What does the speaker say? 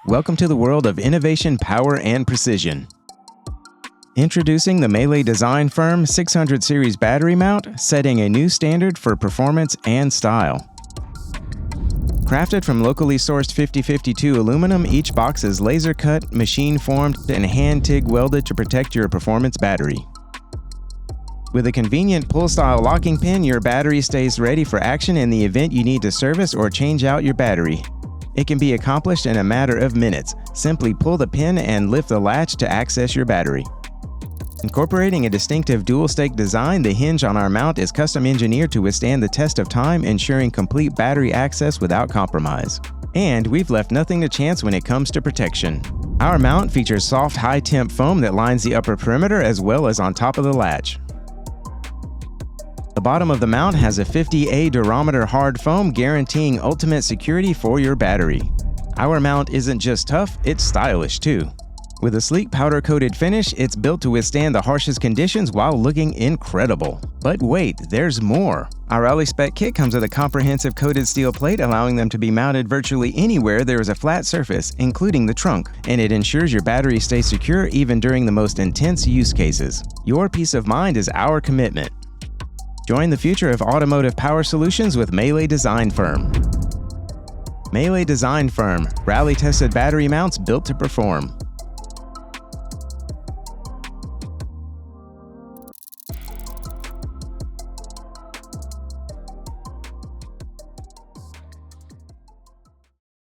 Welcome to the world of innovation, power, and precision. Introducing the MeLe Design Firm 600 Series battery mount, setting a new standard for performance and style. Crafted from locally sourced 5052 aluminum, each box is laser cut, machine formed, and hand TIG welded to protect your performance battery. With a convenient pull-style locking pin, your battery stays ready for action in the event you need to service or change out your battery. It can be accomplished in a matter of minutes. Simply pull the pin and lift the latch to access your battery. Incorporating a distinctive dual-stake design, the hinge on our mount is custom engineered to withstand the test of time, ensuring complete battery access without compromise. And we've left nothing to chance when it comes to protection. Our mount features soft, high-temp foam that lines the upper perimeter as well as on top of the latch. The bottom of the mount has a 50A durometer hard foam, guaranteeing ultimate security for your battery. Our mount isn't just tough, it's stylish too. With a sleek powder-coated finish, it's built to withstand the harshest conditions while looking incredible. But wait, there's more! Our Spec kit comes with a comprehensive coated steel plate, allowing them to be mounted virtually anywhere there is a flat surface, including the trunk, and it ensures your battery stays secure even during the most intense use cases. Your peace of mind is our commitment. Join the future of automotive power solutions with MeLe Design Firm. MeLe Design Firm, rally-tested battery mounts built to perform.